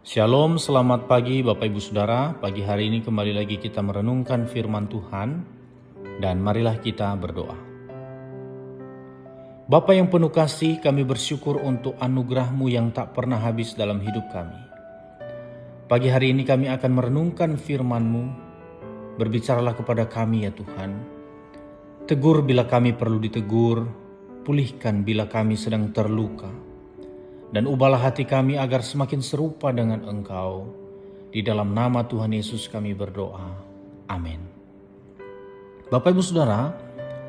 Shalom, selamat pagi Bapak Ibu Saudara. Pagi hari ini kembali lagi kita merenungkan firman Tuhan dan marilah kita berdoa. Bapa yang penuh kasih, kami bersyukur untuk anugerah-Mu yang tak pernah habis dalam hidup kami. Pagi hari ini kami akan merenungkan firman-Mu. Berbicaralah kepada kami ya Tuhan. Tegur bila kami perlu ditegur, pulihkan bila kami sedang terluka. Dan ubahlah hati kami agar semakin serupa dengan Engkau. Di dalam nama Tuhan Yesus kami berdoa. Amin. Bapak Ibu Saudara,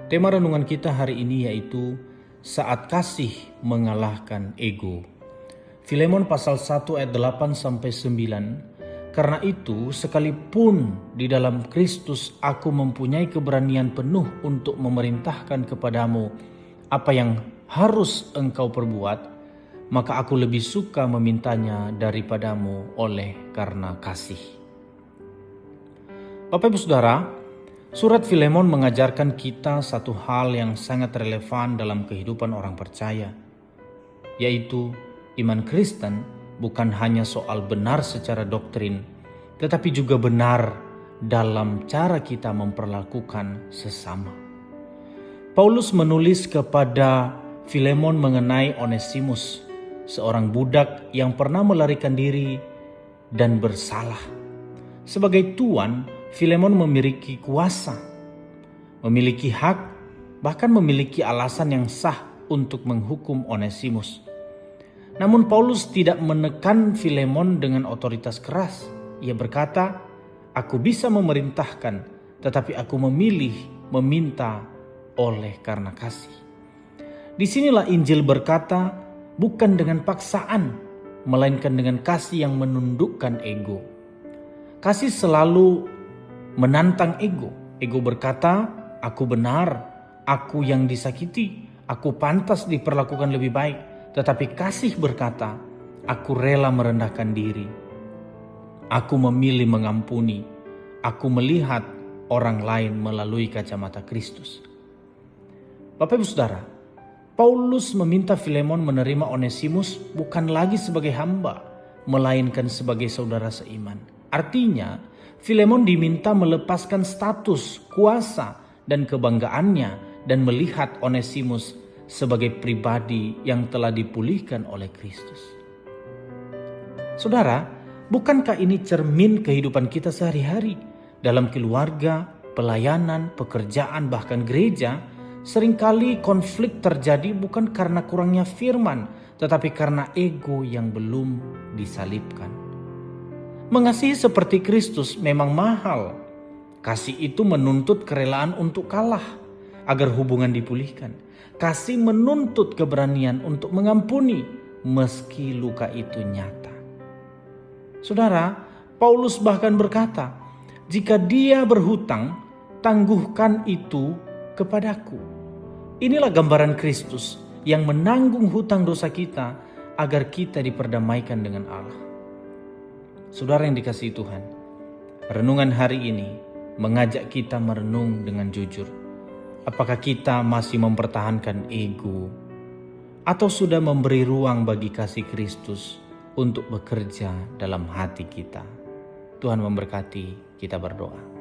tema renungan kita hari ini yaitu saat kasih mengalahkan ego. Filemon pasal 1 ayat 8-9. Karena itu sekalipun di dalam Kristus aku mempunyai keberanian penuh untuk memerintahkan kepadamu apa yang harus engkau perbuat, maka aku lebih suka memintanya daripadamu oleh karena kasih. Bapak Ibu Saudara, surat Filemon mengajarkan kita satu hal yang sangat relevan dalam kehidupan orang percaya, yaitu iman Kristen bukan hanya soal benar secara doktrin, tetapi juga benar dalam cara kita memperlakukan sesama. Paulus menulis kepada Filemon mengenai Onesimus, seorang budak yang pernah melarikan diri dan bersalah. Sebagai tuan, Filemon memiliki kuasa, memiliki hak, bahkan memiliki alasan yang sah untuk menghukum Onesimus. Namun Paulus tidak menekan Filemon dengan otoritas keras. Ia berkata, "Aku bisa memerintahkan, tetapi aku memilih meminta oleh karena kasih." Disinilah Injil berkata, bukan dengan paksaan, melainkan dengan kasih yang menundukkan ego. Kasih selalu menantang ego. Ego berkata, aku benar, aku yang disakiti, aku pantas diperlakukan lebih baik. Tetapi kasih berkata, aku rela merendahkan diri. Aku memilih mengampuni. Aku melihat orang lain melalui kacamata Kristus. Bapak Ibu Saudara, Paulus meminta Filemon menerima Onesimus bukan lagi sebagai hamba, melainkan sebagai saudara seiman. Artinya, Filemon diminta melepaskan status, kuasa, dan kebanggaannya dan melihat Onesimus sebagai pribadi yang telah dipulihkan oleh Kristus. Saudara, bukankah ini cermin kehidupan kita sehari-hari? Dalam keluarga, pelayanan, pekerjaan, bahkan gereja, seringkali konflik terjadi bukan karena kurangnya firman, tetapi karena ego yang belum disalibkan. Mengasihi seperti Kristus memang mahal. Kasih itu menuntut kerelaan untuk kalah agar hubungan dipulihkan. Kasih menuntut keberanian untuk mengampuni meski luka itu nyata. Saudara, Paulus bahkan berkata, "Jika dia berhutang, tangguhkan itu kepadaku." Inilah gambaran Kristus yang menanggung hutang dosa kita agar kita diperdamaikan dengan Allah. Saudara yang dikasihi Tuhan, renungan hari ini mengajak kita merenung dengan jujur. Apakah kita masih mempertahankan ego atau sudah memberi ruang bagi kasih Kristus untuk bekerja dalam hati kita? Tuhan memberkati, kita berdoa.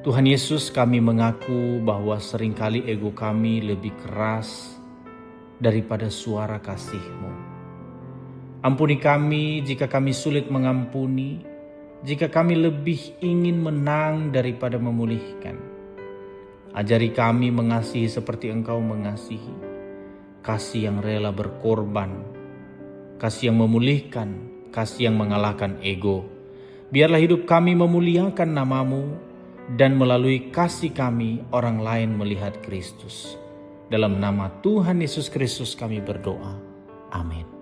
Tuhan Yesus, kami mengaku bahwa seringkali ego kami lebih keras daripada suara kasih-Mu. Ampuni kami jika kami sulit mengampuni, jika kami lebih ingin menang daripada memulihkan. Ajari kami mengasihi seperti Engkau mengasihi, kasih yang rela berkorban, kasih yang memulihkan, kasih yang mengalahkan ego. Biarlah hidup kami memuliakan nama-Mu, dan melalui kasih kami orang lain melihat Kristus. Dalam nama Tuhan Yesus Kristus kami berdoa. Amin.